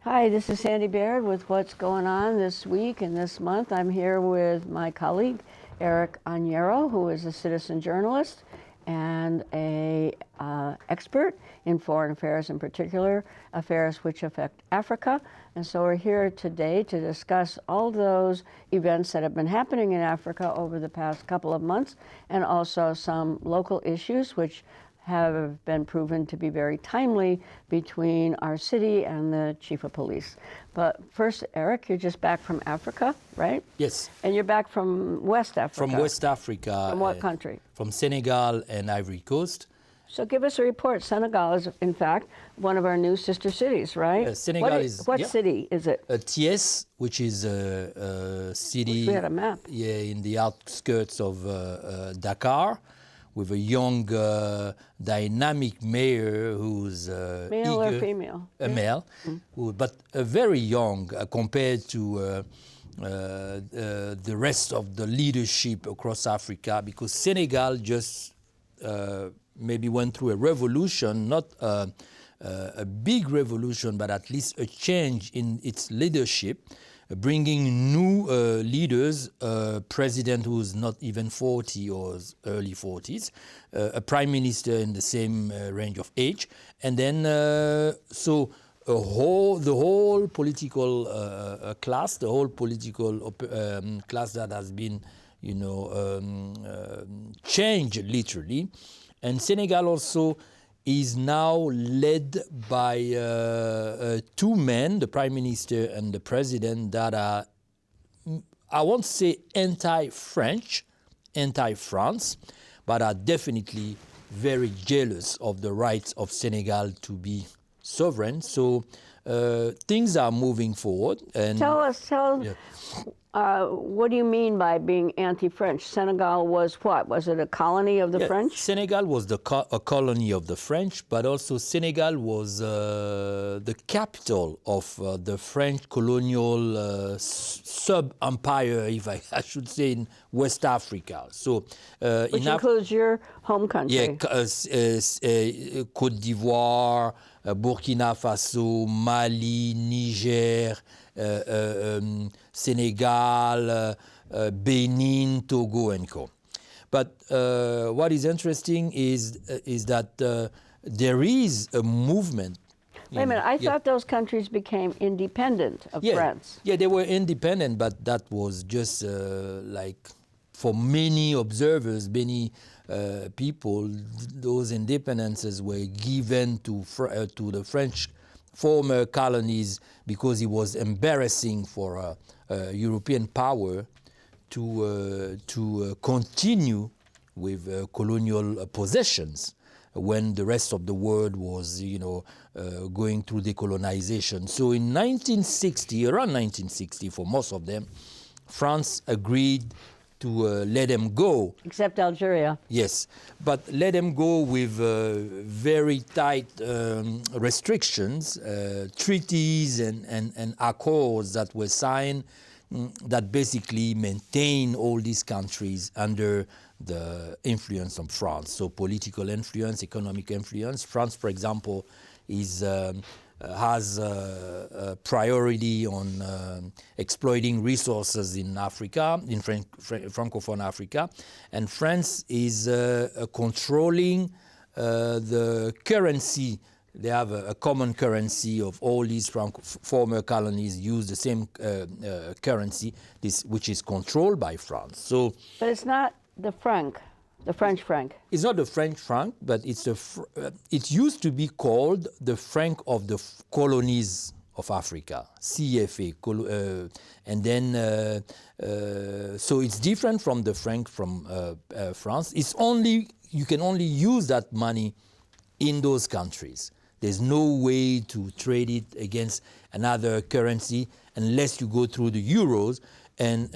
Hi, this is Sandy Baird with what's going on this week and this month. I'm here with my colleague, Eric Agnero, who is a citizen journalist and a expert in foreign affairs, in particular affairs which affect Africa. And so we're here today to discuss all those events that have been happening in Africa over the past couple of months, and also some local issues which have been proven to be very timely between our city and the chief of police. But first, Eric, you're just back from Africa, right? Yes. And you're back from West Africa. From West Africa. From what country? From Senegal and Ivory Coast. So give us a report. Senegal is, in fact, one of our new sister cities, right? Senegal what city is it? Thiès, which is a city. We had a map. Yeah, in the outskirts of Dakar, with a young, dynamic mayor who's male eager, or female? Male, but very young compared to the rest of the leadership across Africa, because Senegal just maybe went through a revolution, not a big revolution, but at least a change in its leadership, bringing new leaders, a president who's not even 40 or early 40s, a prime minister in the same range of age, and then the whole political class, the whole political class that has been, changed literally. And Senegal also is now led by two men, the prime minister and the president, that are, I won't say anti-French, anti-France, but are definitely very jealous of the rights of Senegal to be sovereign. So things are moving forward. And what do you mean by being anti-French? Senegal was what? Was it a colony of the French? Senegal was a colony of the French, but also Senegal was the capital of the French colonial sub-empire, if I should say, in West Africa. So, which includes your home country. Yeah, Côte d'Ivoire, Burkina Faso, Mali, Niger, Senegal, Benin, Togo, and Co. But what is interesting is that there is a movement. Wait a minute, I thought those countries became independent of France. Yeah, they were independent, but that was just like, for many observers, many people, those independences were given to the French former colonies because it was embarrassing for European power to continue with colonial possessions when the rest of the world was, going through decolonization. So in 1960, around 1960, for most of them, France agreed to let them go. Except Algeria. Yes, but let them go with very tight restrictions, treaties and accords that were signed that basically maintain all these countries under the influence of France. So political influence, economic influence. France, for example, has a priority on exploiting resources in Africa, in Francophone Africa, and France is controlling the currency. They have a common currency of all these former colonies use the same currency, which is controlled by France. So, but it's not the franc. The French franc. It's not the French franc, but it's it used to be called the franc of the colonies of Africa, CFA, and then so it's different from the franc from France. You can only use that money in those countries. There's no way to trade it against another currency unless you go through the euros, and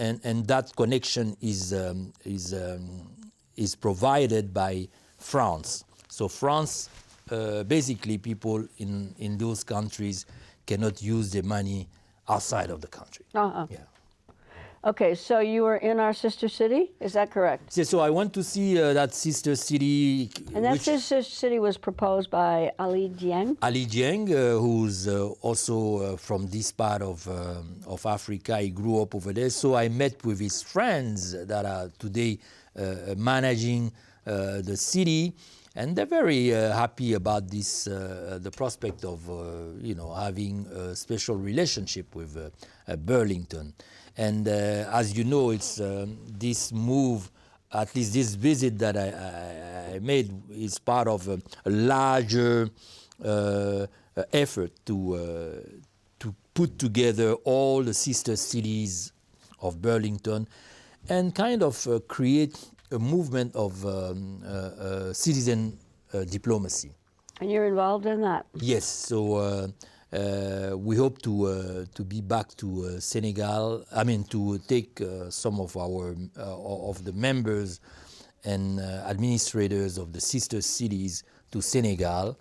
that connection is provided by France. So France, basically people in those countries cannot use the money outside of the country. Uh-huh. Yeah. Okay, so you were in our sister city, is that correct? So I went to see that sister city. And that sister city was proposed by Ali Dieng. Ali Dieng, who's also from this part of Africa. He grew up over there. So I met with his friends that are today managing the city. And they're very happy about this, the prospect of, having a special relationship with Burlington. And as you know, it's this move, at least this visit that I made, is part of a larger effort to put together all the sister cities of Burlington and kind of create a movement of citizen diplomacy. And you're involved in that? Yes. So we hope to be back to Senegal. I mean, to take some of our of the members and administrators of the sister cities to Senegal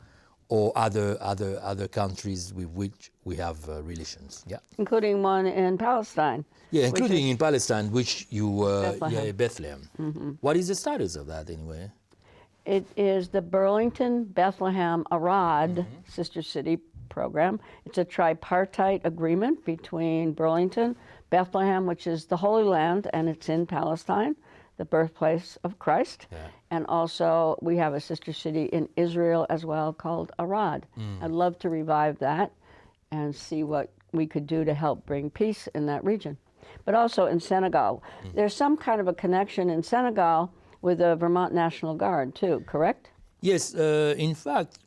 or other countries with which we have relations. Yeah. Including one in Palestine. Yeah, including in Palestine, which you Bethlehem. Bethlehem. Mm-hmm. What is the status of that anyway? It is the Burlington, Bethlehem, Arad Sister City program. It's a tripartite agreement between Burlington, Bethlehem, which is the Holy Land, and it's in Palestine, the birthplace of Christ. Yeah. And also we have a sister city in Israel as well called Arad. I'd love to revive that and see what we could do to help bring peace in that region. But also in Senegal. There's some kind of a connection in Senegal with the Vermont National Guard too, correct? Yes, in fact,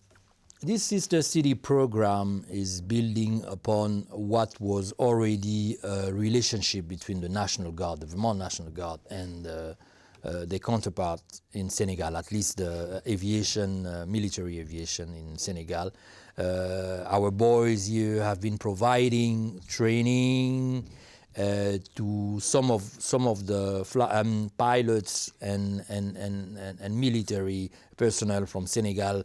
this sister city program is building upon what was already a relationship between the National Guard, the Vermont National Guard, and their counterpart in Senegal, at least the aviation, military aviation in Senegal. Our boys here have been providing training to some of the pilots and military personnel from Senegal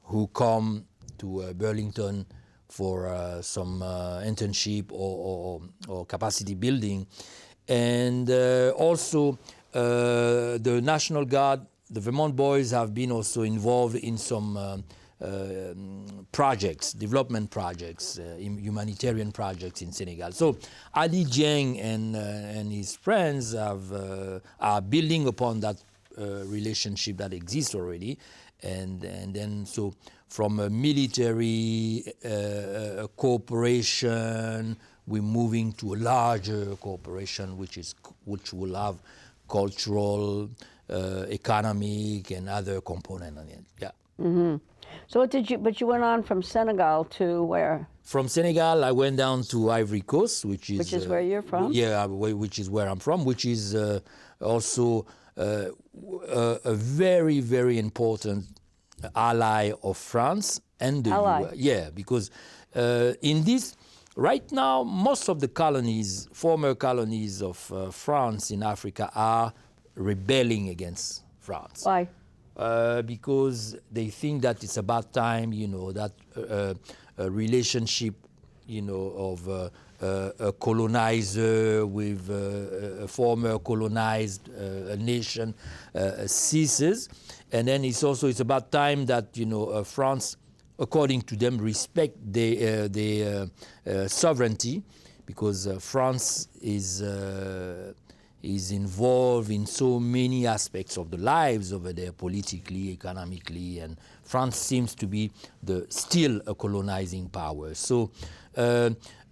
who come to Burlington for some internship or capacity building. And also the National Guard, the Vermont boys have been also involved in some projects, development projects, humanitarian projects in Senegal. So Ali Dieng and his friends are building upon that relationship that exists already, and then so from a military cooperation, we're moving to a larger cooperation, which will have cultural, economic, and other components on it. Yeah. Mm-hmm. So what did you? But you went on from Senegal to where? From Senegal, I went down to Ivory Coast, which is where you're from. Yeah, which is where I'm from, which is also a very, very important ally of France and the US. Yeah, because in this right now, most of the colonies, former colonies of France in Africa, are rebelling against France. Why? Because they think that it's about time, that a relationship, of a colonizer with a former colonized nation ceases. And then it's about time that, France, according to them, respect their sovereignty, because France is involved in so many aspects of the lives over there, politically, economically, and France seems to be still a colonizing power. So,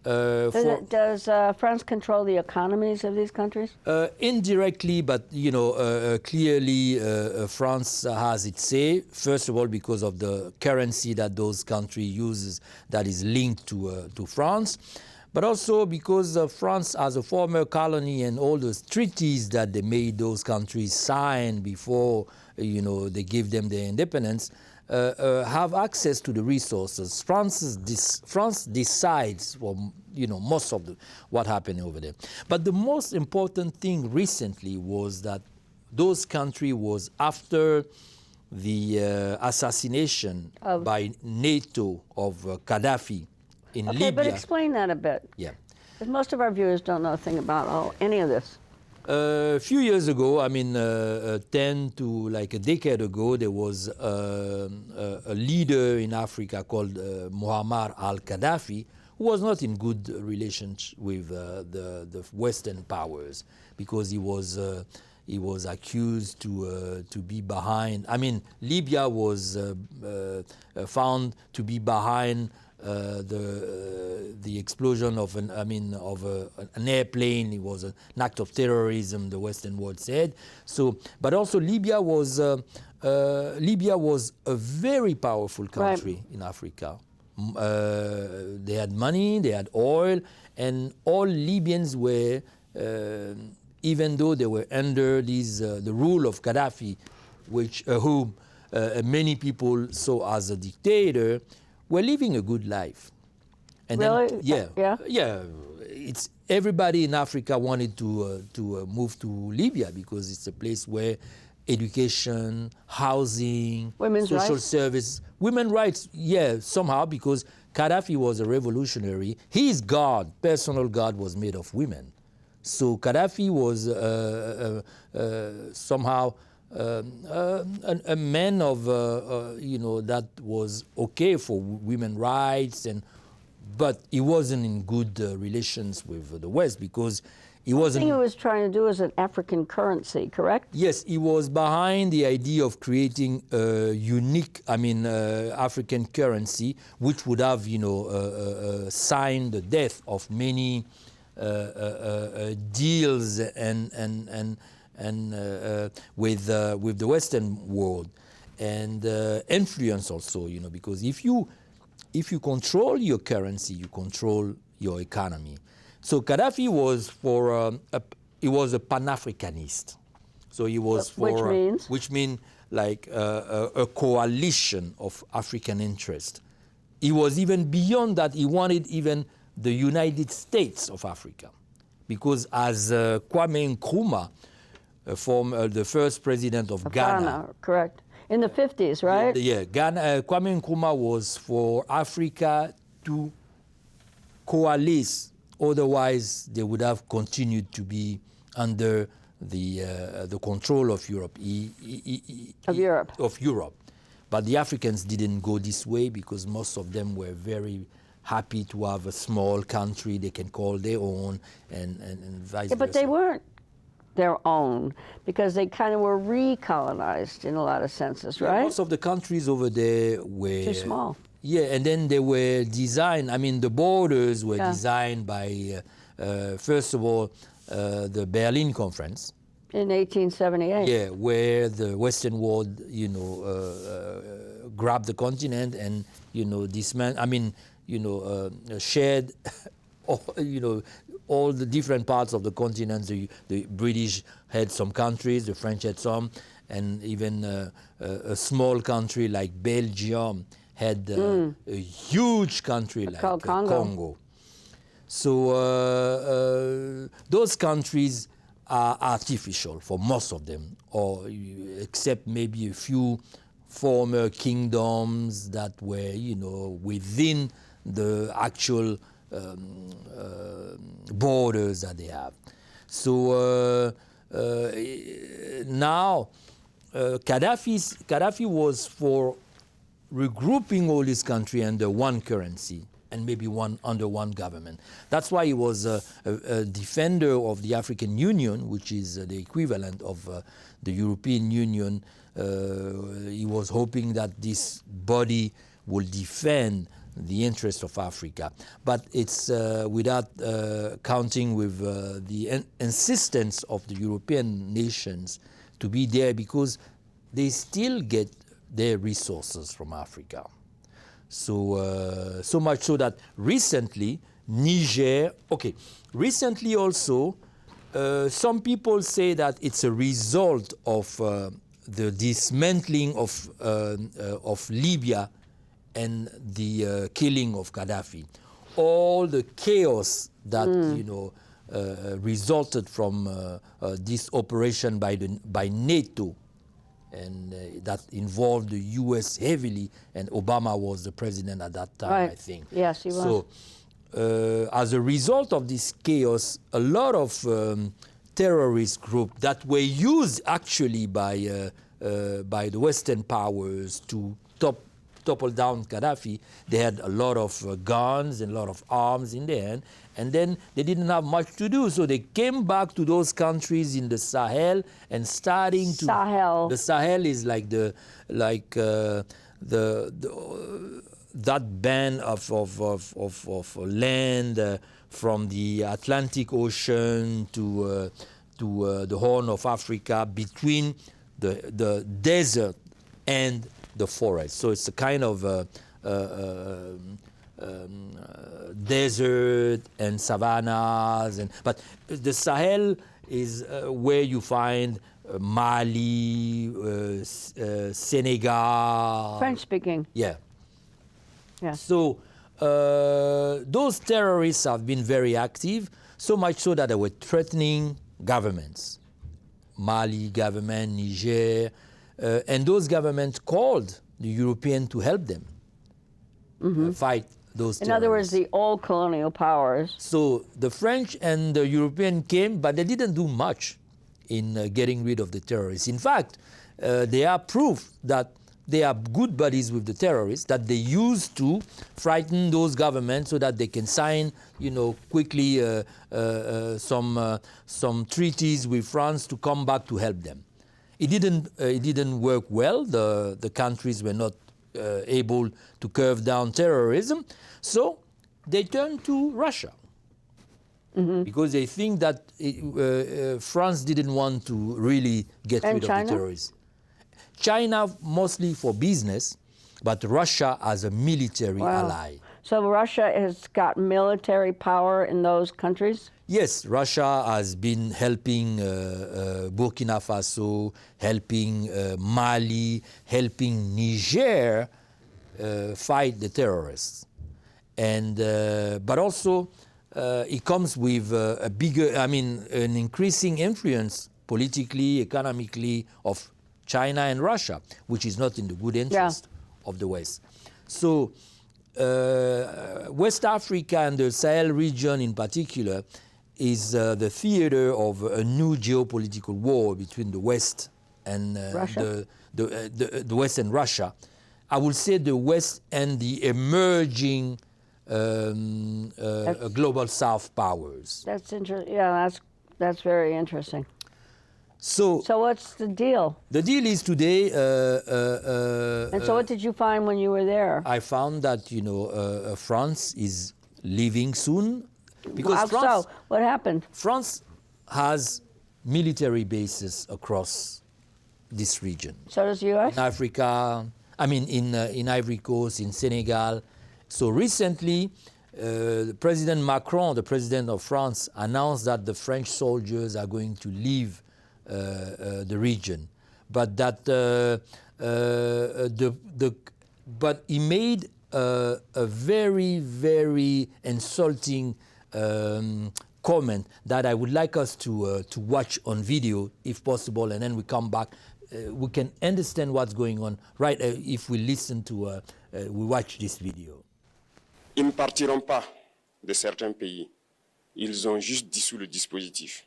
does France control the economies of these countries? Indirectly, but clearly, France has its say. First of all, because of the currency that those countries uses, that is linked to France. But also because France, as a former colony, and all those treaties that they made those countries sign before, they give them their independence, have access to the resources. France decides, most of what happened over there. But the most important thing recently was that those countries was after the assassination by NATO of Gaddafi in Libya. Okay, but explain that a bit. Yeah. 'Cause most of our viewers don't know a thing about any of this. A few years ago, I mean, 10 to like a decade ago, there was a leader in Africa called Muammar al-Gaddafi, who was not in good relations with the Western powers because he was accused to be behind. I mean, Libya was found to be behind the explosion of an airplane. It was an act of terrorism, the Western world said. So, but also Libya was a very powerful country in Africa. They had money, they had oil, and all Libyans were, even though they were under the rule of Gaddafi, whom many people saw as a dictator, were living a good life. And really? Then, yeah. It's everybody in Africa wanted to move to Libya because it's a place where education, housing, social service, women's rights, somehow, because Gaddafi was a revolutionary. His guard, personal guard, was made of women. So Gaddafi was somehow a man of, that was okay for women's rights, but he wasn't in good relations with the West because he wasn't. The thing he was trying to do is an African currency, correct? Yes, he was behind the idea of creating a unique, African currency, which would have, signed the death of many deals with the Western world, and influence also, because if you control your currency, you control your economy. So Gaddafi was he was a Pan-Africanist. So he was which means like a coalition of African interest. He was even beyond that. He wanted even the United States of Africa, because as Kwame Nkrumah, the first president of Ghana. Correct. In the 50s, right? Yeah, Kwame Nkrumah was for Africa to coalesce. Otherwise, they would have continued to be under the control of Europe. Of Europe. But the Africans didn't go this way because most of them were very happy to have a small country they can call their own, and vice versa. But they weren't their own because they kind of were recolonized in a lot of senses, right? Most of the countries over there were too small. Yeah, and then they were designed, the borders were designed by, first of all, the Berlin Conference. In 1878. Yeah, where the Western world, grabbed the continent and, shared, all the different parts of the continent. The British had some countries, the French had some, and even a small country like Belgium had a huge country like Congo. So those countries are artificial for most of them, or except maybe a few former kingdoms that were, within the actual borders that they have. So now Gaddafi was for regrouping all this country under one currency and maybe under one government. That's why he was a defender of the African Union, which is the equivalent of the European Union. He was hoping that this body will defend the interests of Africa. But it's without counting with the insistence of the European nations to be there, because they still get their resources from Africa. So, so much so that recently, recently also, some people say that it's a result of the dismantling of Libya and the killing of Gaddafi. All the chaos that, resulted from this operation by NATO, and that involved the U.S. heavily, and Obama was the president at that time, I think. Yes, he was. So as a result of this chaos, a lot of terrorist groups that were used actually by the Western powers to topple down Gaddafi, they had a lot of guns and a lot of arms in their hand, and then they didn't have much to do, so they came back to those countries in the Sahel and starting to... Sahel. The Sahel is like that band of land from the Atlantic Ocean to the Horn of Africa, between the desert and the forest. So it's a kind of desert and savannas, but the Sahel is where you find Mali, Senegal. French speaking. Yeah. Yeah. So those terrorists have been very active, so much so that they were threatening governments. Mali government, Niger, and those governments called the European to help them fight those terrorists. In other words, the old colonial powers. So the French and the European came, but they didn't do much in getting rid of the terrorists. In fact, they are proof that they are good buddies with the terrorists, that they used to frighten those governments so that they can sign, quickly some treaties with France to come back to help them. It didn't work well. The countries were not able to curb down terrorism, so they turned to Russia. Because they think that France didn't want to really get rid of the terrorists. China mostly for business, but Russia as a military ally. So Russia has got military power in those countries? Yes, Russia has been helping Burkina Faso, helping Mali, helping Niger fight the terrorists. And but also it comes with an increasing influence politically, economically of China and Russia, which is not in the good interest of the West. So West Africa and the Sahel region in particular is the theater of a new geopolitical war between the West and the West and Russia. I would say the West and the emerging global South powers. That's interesting. Yeah, that's very interesting. So what's the deal? The deal is today. And so what did you find when you were there? I found that France is leaving soon, because so what happened? France has military bases across this region. So does the U.S.? In Africa, in Ivory Coast, in Senegal. So recently, President Macron, the president of France, announced that the French soldiers are going to leave the region, but that but he made a very, very insulting comment that I would like us to watch on video, if possible, and then we come back. We can understand what's going on, right? If we listen to, we watch this video. Ils ne partiront pas de certains pays. Ils ont juste dissous le dispositif.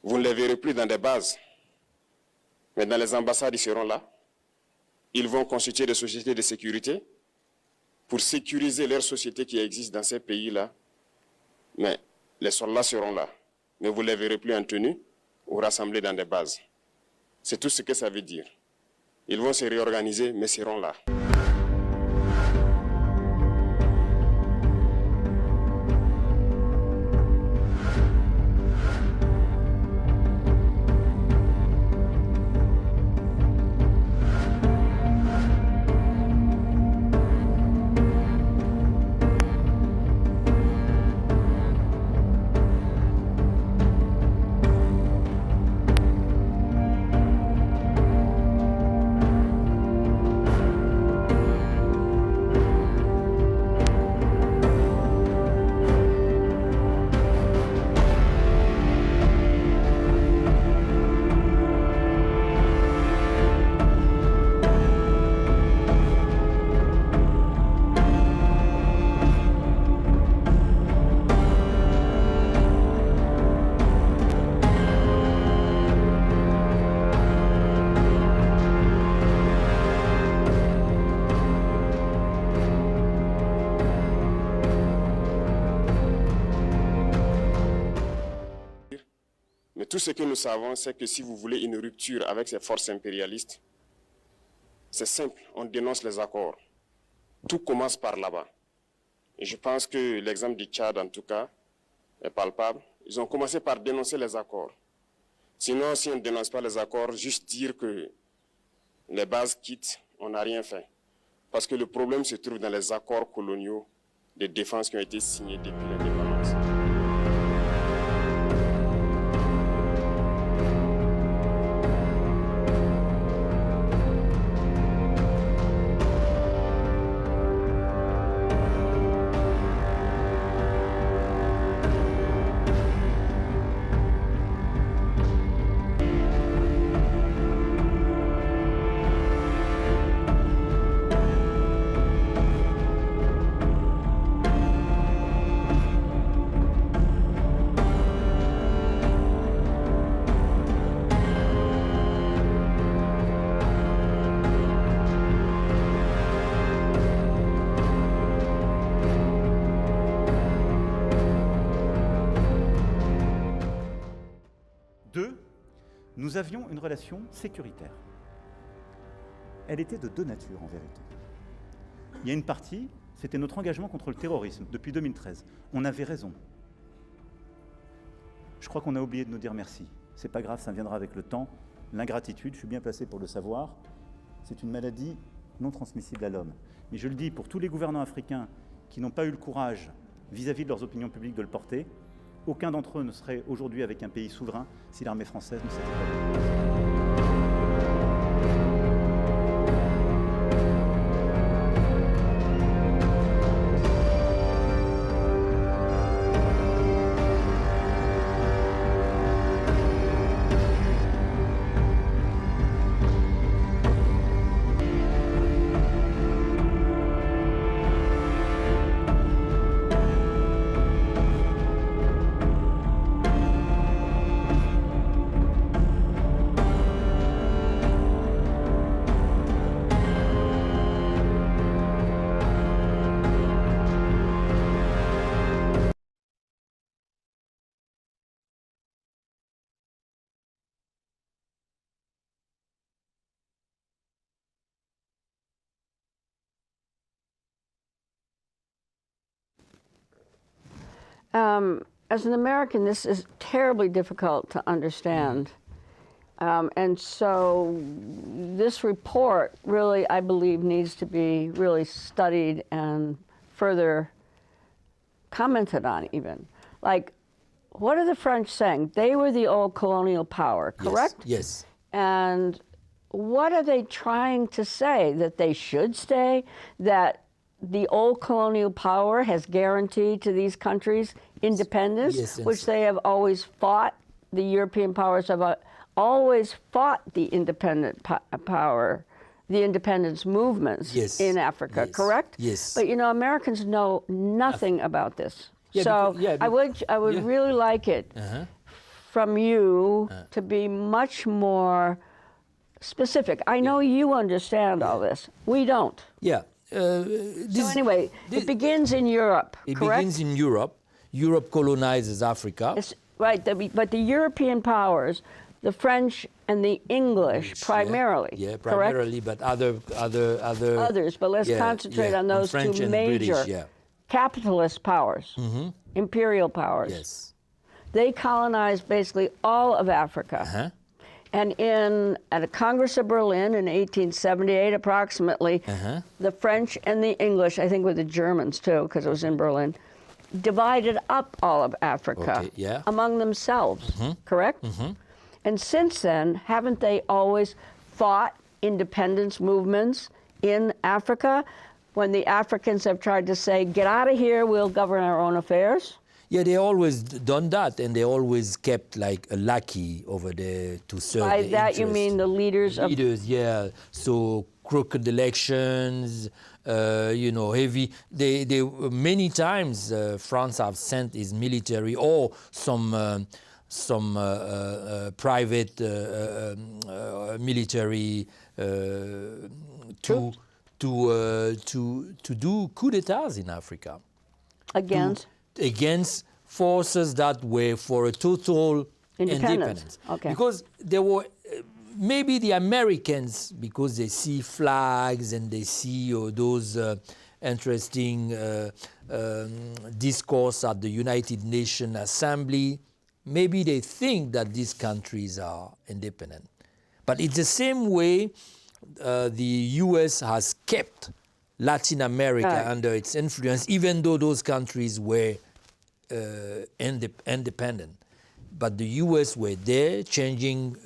Vous ne les verrez plus dans des bases, mais dans les ambassades, ils seront là. Ils vont constituer des sociétés de sécurité pour sécuriser leurs sociétés qui existent dans ces pays-là. Mais les soldats seront là. Mais vous ne les verrez plus en tenue ou rassemblés dans des bases. C'est tout ce que ça veut dire. Ils vont se réorganiser, mais seront là. Tout ce que nous savons, c'est que si vous voulez une rupture avec ces forces impérialistes, c'est simple, on dénonce les accords. Tout commence par là-bas. Et je pense que l'exemple du Tchad, en tout cas, est palpable. Ils ont commencé par dénoncer les accords. Sinon, si on ne dénonce pas les accords, juste dire que les bases quittent, on n'a rien fait. Parce que le problème se trouve dans les accords coloniaux de défense qui ont été signés depuis l'indépendance. Deux, nous avions une relation sécuritaire. Elle était de deux natures, en vérité. Il y a une partie, c'était notre engagement contre le terrorisme, depuis 2013. On avait raison. Je crois qu'on a oublié de nous dire merci. C'est pas grave, ça viendra avec le temps. L'ingratitude, je suis bien placé pour le savoir, c'est une maladie non transmissible à l'homme. Mais je le dis pour tous les gouvernants africains qui n'ont pas eu le courage, vis-à-vis de leurs opinions publiques, de le porter, aucun d'entre eux ne serait aujourd'hui avec un pays souverain si l'armée française ne s'était pas... As an American, this is terribly difficult to understand. And so this report really, I believe, needs to be really studied and further commented on even. Like, what are the French saying? They were the old colonial power, correct? Yes. And what are they trying to say? That they should stay? That the old colonial power has guaranteed to these countries independence, yes, which they have always fought. The European powers have always fought the independent power, the independence movements in Africa, correct? Yes. But you know, Americans know nothing about this. Yeah, so because, I would really like it from you to be much more specific. I know you understand all this. We don't. Yeah. So anyway, it begins in Europe, it correct? begins in Europe. Europe colonizes Africa. It's, right, but the European powers, the French and the English primarily, yeah, primarily, correct? but others, but let's concentrate on those French two and major British, capitalist powers, imperial powers. Yes. They colonized basically all of Africa. And at a Congress of Berlin in 1878, approximately, the French and the English, I think with the Germans too, because it was in Berlin, divided up all of Africa among themselves, correct? And since then, haven't they always fought independence movements in Africa when the Africans have tried to say, get out of here, we'll govern our own affairs? Yeah, they always done that, and they always kept like a lackey over there to serve By the that you mean the leaders of... Leaders, yeah. So crooked elections, you know, heavy. They many times France have sent its military or some private military to do coup d'états in Africa. Against Against forces that were for a total Independence. Okay. Because there were maybe the Americans, because they see flags and they see those interesting discourse at the United Nations Assembly, maybe they think that these countries are independent. But it's the same way the U.S. has kept Latin America under its influence, even though those countries were independent. But the U.S. were there, changing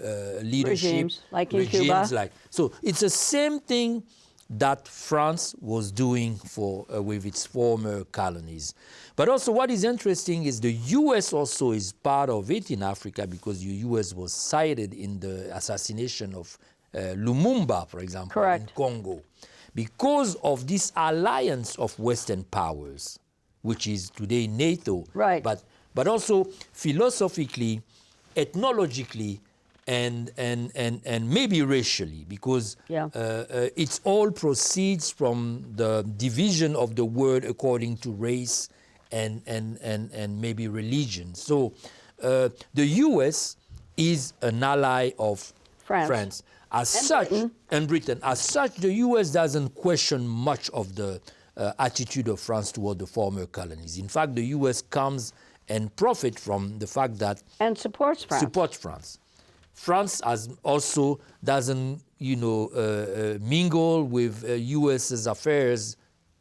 leadership. Regimes, like in Cuba. So it's the same thing that France was doing with its former colonies. But also what is interesting is the U.S. also is part of it in Africa, because the U.S. was cited in the assassination of Lumumba, for example, Correct. in Congo. Because of this alliance of Western powers, which is today NATO, right. but also philosophically, ethnologically, and maybe racially, because it all proceeds from the division of the world according to race and maybe religion. So the U.S. is an ally of France. And Britain. As such, the U.S. doesn't question much of the attitude of France toward the former colonies. In fact, the U.S. comes and profit from the fact that and supports France. France also doesn't, mingle with U.S.'s affairs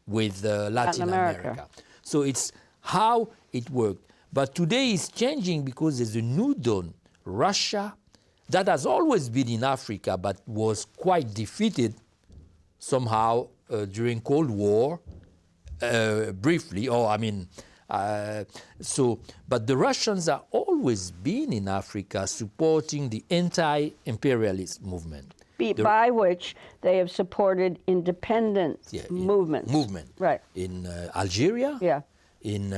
with Latin America. So it's how it worked. But today it's changing because there's a new dawn. Russia, that has always been in Africa, but was quite defeated somehow during Cold War, briefly. But the Russians have always been in Africa supporting the anti-imperialist movement. By which they have supported independence movements. Right. In Algeria, in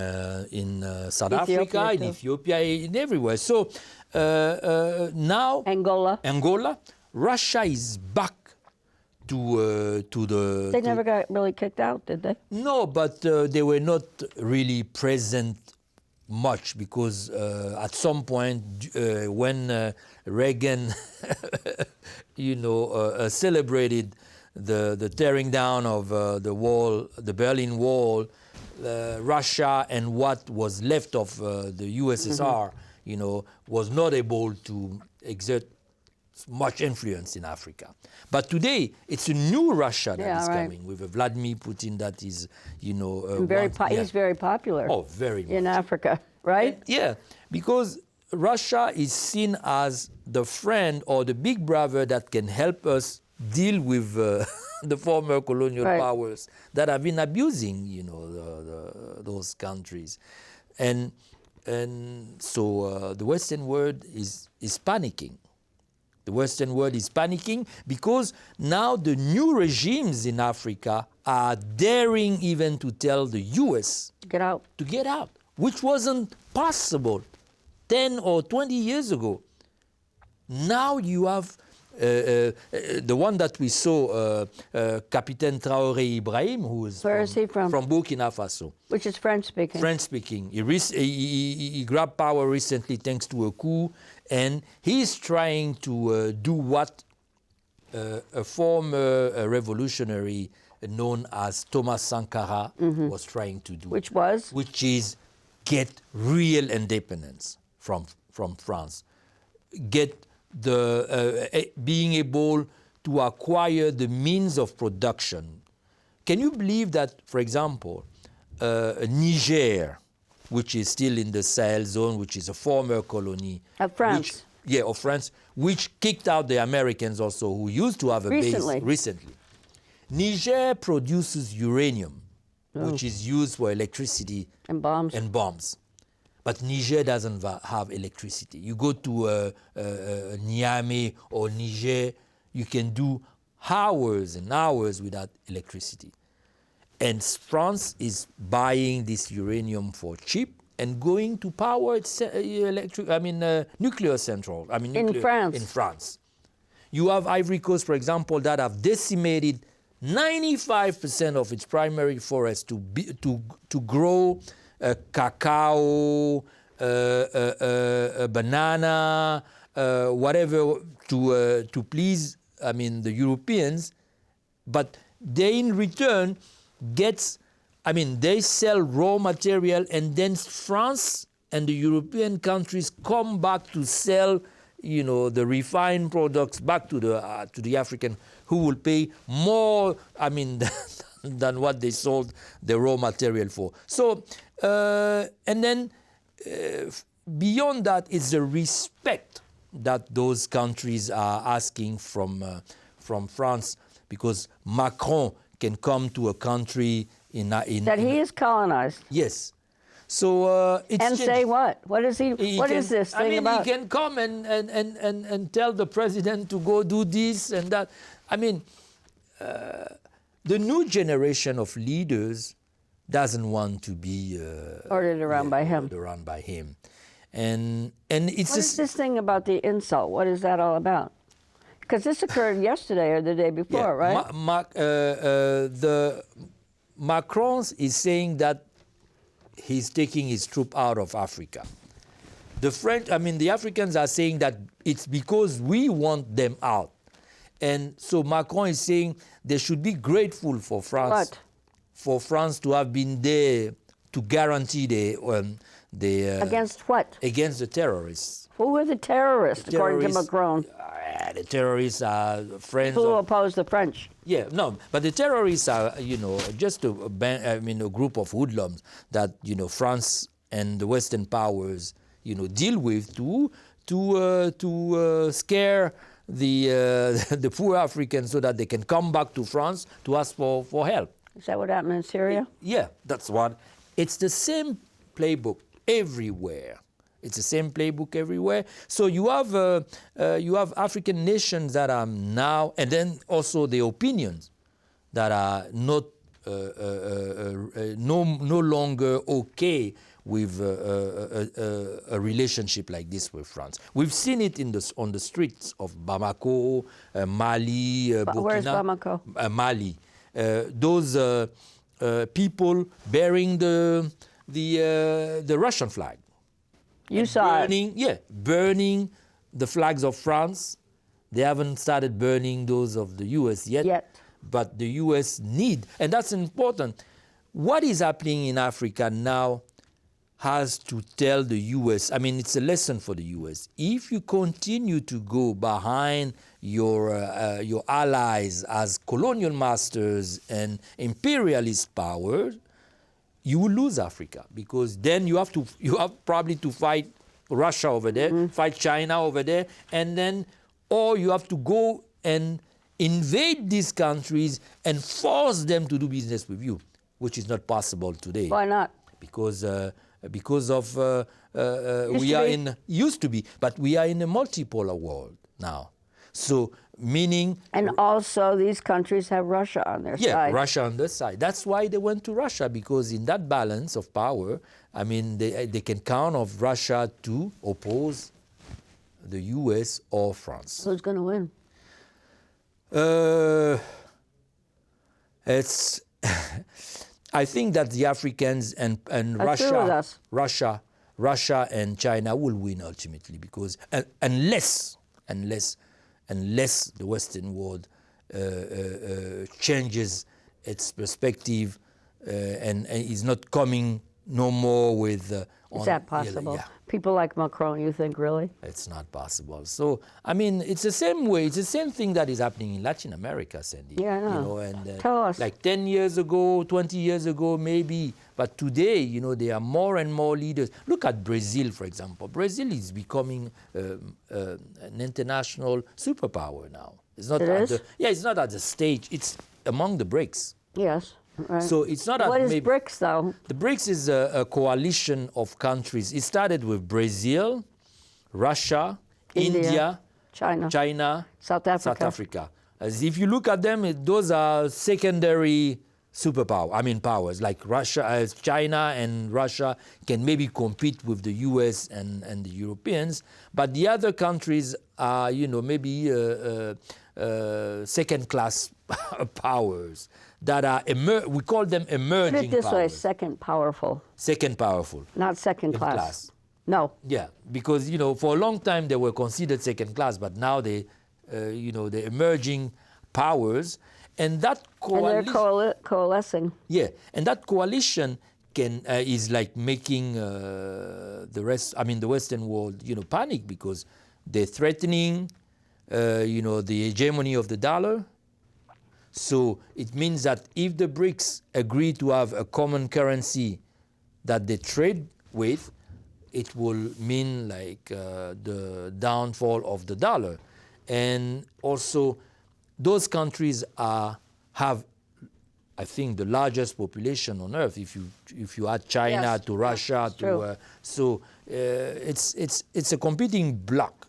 South Africa, in Ethiopia, in everywhere. So now Angola, Russia is back to the... They never got really kicked out, did they? No, but they were not really present much, because at some point when Reagan, celebrated the tearing down of the wall, the Berlin Wall, Russia and what was left of the USSR, was not able to exert much influence in Africa. But today, it's a new Russia that is coming, with a Vladimir Putin that is, he's very popular. Oh, very much. In Africa, right? Because Russia is seen as the friend or the big brother that can help us deal with the former colonial powers that have been abusing, those countries. And so the Western world is panicking. The Western world is panicking because now the new regimes in Africa are daring even to tell the U.S. to get out, which wasn't possible 10 or 20 years ago. Now you have the one that we saw, Captain Traoré Ibrahim, who is from Burkina Faso. Which is French-speaking. French-speaking. He grabbed power recently thanks to a coup, and he's trying to do what a former revolutionary known as Thomas Sankara was trying to do. Which is get real independence from France. Get being able to acquire the means of production. Can you believe that, for example, Niger, which is still in the Sahel zone, which is a former colony of France, of France, which kicked out the Americans also, who used to have a base recently. Niger produces uranium, which is used for electricity and bombs. But Niger doesn't have electricity. You go to Niamey or Niger, you can do hours and hours without electricity. And France is buying this uranium for cheap and going to power its nuclear central. In France. In France. You have Ivory Coast, for example, that have decimated 95% of its primary forest to grow cacao, a banana, whatever to please, I mean, the Europeans, but they in return they sell raw material, and then France and the European countries come back to sell, the refined products back to the African, who will pay more, than what they sold the raw material for. So, and then beyond that, it's the respect that those countries are asking from France, because Macron can come to a country that he is colonized. Yes. So it's and say what? What is he? What is this thing about? He can come and tell the president to go do this and that. The new generation of leaders doesn't want to be ordered around by him. Ordered around by him, and it's. What is this thing about the insult? What is that all about? Because this occurred yesterday or the day before, right? The Macron is saying that he's taking his troop out of Africa. The Africans are saying that it's because we want them out. And so Macron is saying they should be grateful for France. What? For France to have been there to guarantee the against what? Against the terrorists. Who are the terrorists, according to Macron? The terrorists are friends who oppose the French. Yeah, no, but the terrorists are, just a group of hoodlums that, France and the Western powers, deal with to scare the poor Africans so that they can come back to France to ask for help. Is that what happened in Syria? Yeah, that's what. It's the same playbook everywhere. It's the same playbook everywhere. So you have African nations that are now, and then also the opinions that are not no longer okay with a relationship like this with France. We've seen it on the streets of Bamako, Mali, Burkina. Where's Bamako? Mali. Those people bearing the Russian flag. You saw burning, it? Yeah, burning the flags of France. They haven't started burning those of the U.S. yet. But the U.S. need, and that's important. What is happening in Africa now has to tell the U.S., it's a lesson for the U.S. If you continue to go behind your allies as colonial masters and imperialist powers, you will lose Africa, because then you have probably to fight Russia over there, fight China over there, and then, or you have to go and invade these countries and force them to do business with you, which is not possible today. Why not? Because of used to be, but we are in a multipolar world now. So meaning... And also these countries have Russia on their side. Yeah, Russia on their side. That's why they went to Russia, because in that balance of power, they can count on Russia to oppose the U.S. or France. Who's going to win? It's... I think that the Africans and Russia and China will win ultimately, because unless the Western world changes its perspective and is not coming no more with... is that possible? Yeah. People like Macron, you think, really? It's not possible. So, it's the same way. It's the same thing that is happening in Latin America, Sandy. Yeah, I know. And, tell us. Like 10 years ago, 20 years ago, maybe. But today, there are more and more leaders. Look at Brazil, for example. Brazil is becoming an international superpower now. It's not it's not at the stage. It's among the BRICS. Yes. Right. So it's not what is BRICS, though? The BRICS is a coalition of countries. It started with Brazil, Russia, India, China, South Africa. As if you look at them, those are secondary powers. Like Russia, China and Russia can maybe compete with the U.S. and the Europeans, but the other countries are, maybe second-class powers that are we call them emerging powers. Put it this way: second powerful. Second powerful. Not second class. No. Yeah, because, for a long time they were considered second class, but now the emerging powers, and that And they're coalescing. yeah, and that coalition is like making the Western world, panic, because they're threatening, the hegemony of the dollar. So it means that if the BRICS agree to have a common currency that they trade with, it will mean like the downfall of the dollar. And also, those countries have, I think, the largest population on earth. If you add China Yes. to Russia, it's a competing bloc.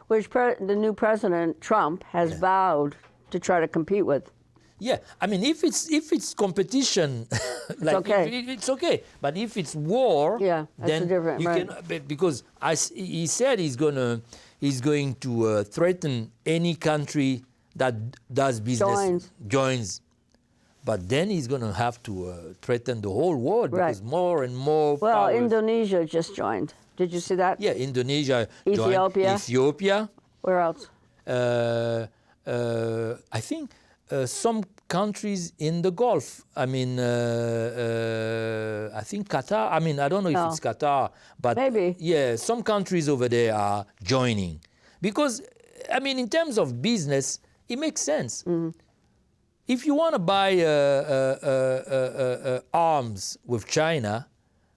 Which the new president, Trump, has vowed to try to compete with. Yeah, I mean, if it's competition, like okay. It's okay. But if it's war, Yeah, that's then a different, you right. can, because he said he's going to threaten any country that does business joins. But then he's going to have to threaten the whole world, because more and more. Well, powers. Indonesia just joined. Did you see that? Yeah, Indonesia. Ethiopia. Joined. Ethiopia. Where else? I think some countries in the Gulf. I mean, I think Qatar. I mean, I don't know if it's Qatar, but maybe. Yeah, some countries over there are joining, because, I mean, in terms of business, it makes sense. Mm-hmm. If you want to buy arms with China,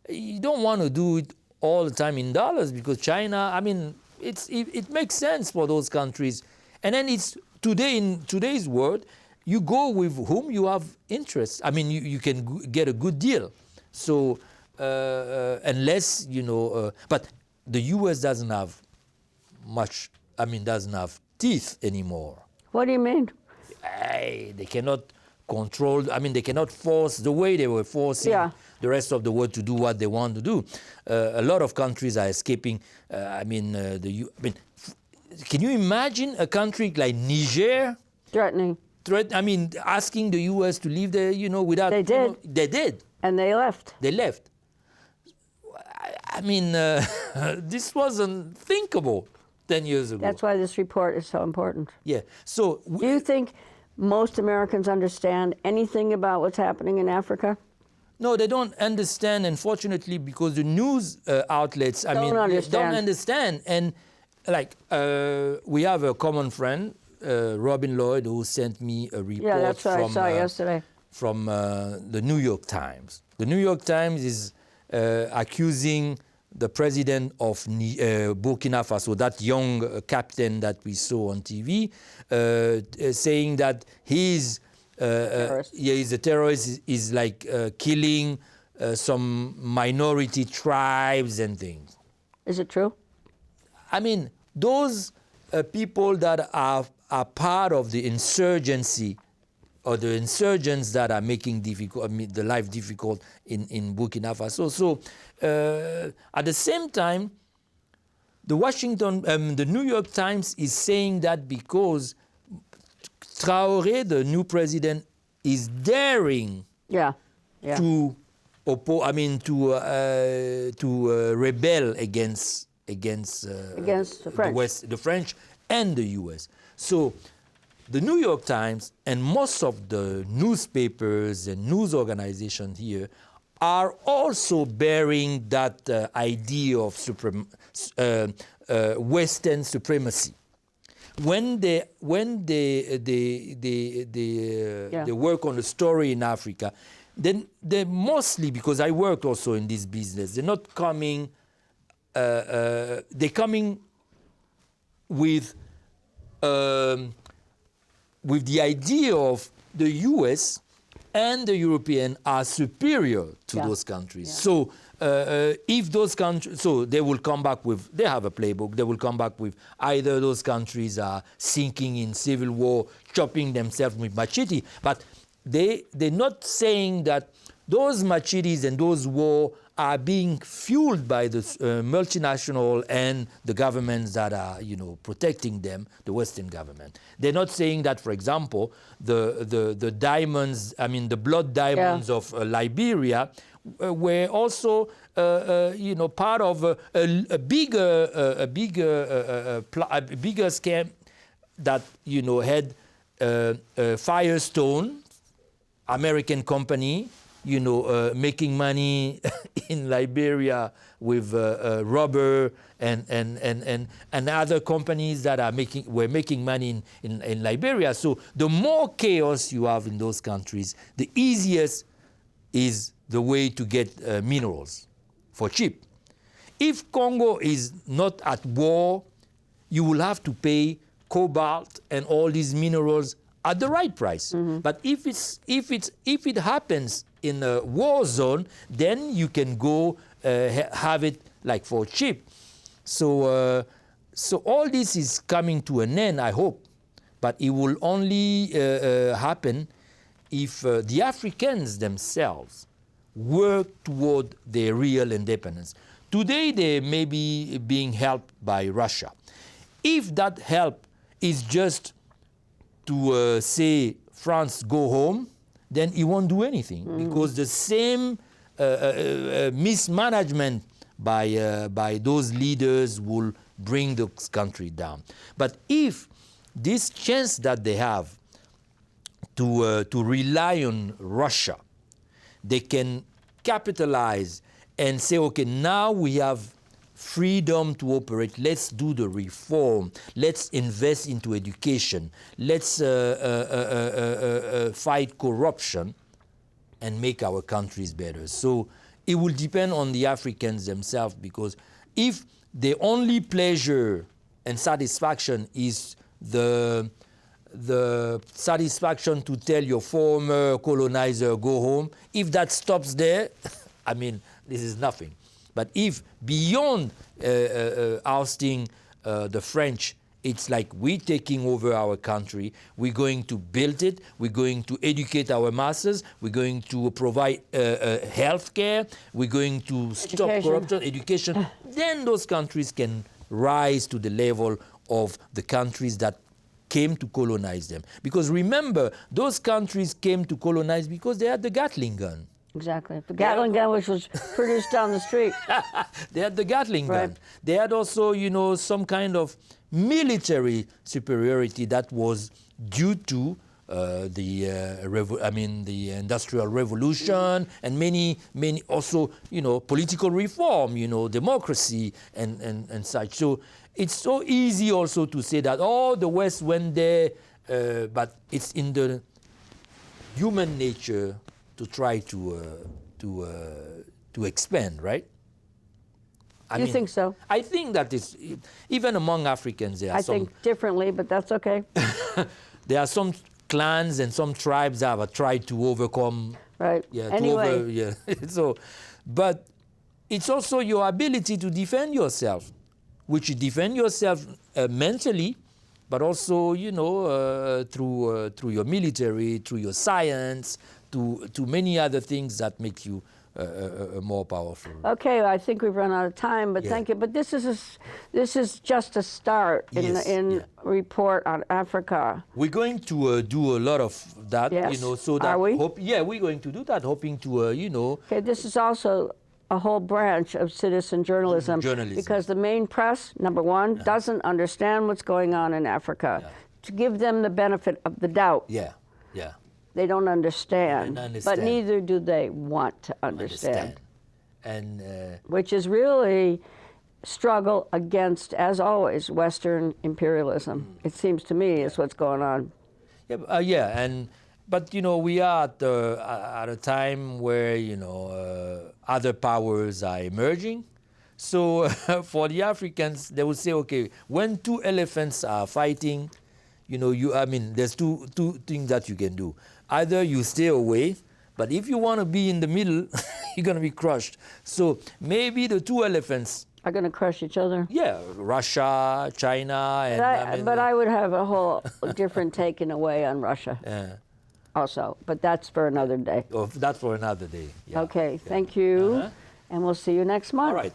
you don't want to do it all the time in dollars, because China, I mean, it makes sense for those countries. And then it's today, in today's world, you go with whom you have interest. I mean, you can get a good deal. So unless, but the U.S. doesn't have much, I mean, doesn't have teeth anymore. What do you mean? They cannot control, I mean, they cannot force the way they were forcing the rest of the world to do what they want to do. A lot of countries are escaping. Can you imagine a country like Niger? Threatening. I mean, asking the U.S. to leave there, without... They did. They did. And they left. They left. I mean, this wasn't thinkable 10 years ago. That's why this report is so important. Yeah. So... Do you think most Americans understand anything about what's happening in Africa? No, they don't understand, unfortunately, because the news outlets, don't understand. And like, we have a common friend, Robin Lloyd, who sent me a report. Yeah, that's what I saw yesterday. From the New York Times. The New York Times is accusing the president of Burkina Faso, that young captain that we saw on TV, saying that he's a terrorist, is like killing some minority tribes and things. Is it true? I mean, those people that are part of the insurgency, or the insurgents that are making the life difficult in Burkina Faso. So at the same time, the New York Times is saying that because Traoré, the new president, is daring to rebel against the French and the U.S. So the New York Times and most of the newspapers and news organizations here are also bearing that idea of Western supremacy. When they work on a story in Africa, then they mostly, because I worked also in this business, they're not coming. They're coming with the idea of the U.S. and the European are superior to those countries. So if those countries, so they will come back with, they have a playbook, they will come back with either those countries are sinking in civil war, chopping themselves with machete, but they're not saying that those machetes and those wars are being fueled by the multinational and the governments that are, protecting them, the Western government. They're not saying that, for example, the diamonds, the blood diamonds of Liberia were also, part of a bigger scam that, had Firestone, American company, making money in Liberia with rubber and other companies that were making money in Liberia. So the more chaos you have in those countries, the easiest is the way to get minerals for cheap. If Congo is not at war, you will have to pay cobalt and all these minerals at the right price. But if it happens in a war zone, then you can go have it like for cheap. So all this is coming to an end, I hope. But it will only happen if the Africans themselves work toward their real independence. Today they may be being helped by Russia. If that help is just to say France go home, then it won't do anything because the same mismanagement by those leaders will bring the country down. But if this chance that they have to rely on Russia, they can capitalize and say, okay, now we have freedom to operate. Let's do the reform. Let's invest into education. Let's fight corruption and make our countries better. So it will depend on the Africans themselves, because if the only pleasure and satisfaction is the satisfaction to tell your former colonizer go home, if that stops there, I mean, this is nothing. But if beyond ousting the French, it's like we're taking over our country, we're going to build it, we're going to educate our masses, we're going to provide health care, we're going to stop corruption, education, then those countries can rise to the level of the countries that came to colonize them. Because remember, those countries came to colonize because they had the Gatling gun. Exactly. The Gatling gun, which was produced down the street. They had the Gatling gun. They had also, some kind of military superiority that was due to the Industrial Revolution and many also, political reform, democracy and such. So it's so easy also to say that, the West went there, but it's in the human nature to try to expand, right? I mean, think so? I think that is, even among Africans, there are some... I think differently, but that's okay. There are some clans and some tribes that have tried to overcome... Right. Yeah, anyway. So, but it's also your ability to defend yourself, which you defend yourself mentally, but also, through your military, through your science, to many other things that make you more powerful. Okay, I think we've run out of time, but thank you. But this is just a start in report on Africa. We're going to do a lot of that, so that are we? We're going to do that, hoping to, Okay, this is also a whole branch of citizen journalism. Because the main press, number one, doesn't understand what's going on in Africa. To give them the benefit of the doubt. They don't understand, but neither do they want to understand. And which is really struggle against, as always, Western imperialism. It seems to me is what's going on. But we are at a time where other powers are emerging. So for the Africans, they will say, okay, when two elephants are fighting, there's two things that you can do. Either you stay away, but if you want to be in the middle, you're going to be crushed. So maybe the two elephants are going to crush each other. Yeah, Russia, China, and but I would have a whole different take in a way on Russia. Also, but that's for another day. That's for another day. Okay, thank you, and we'll see you next month. All right.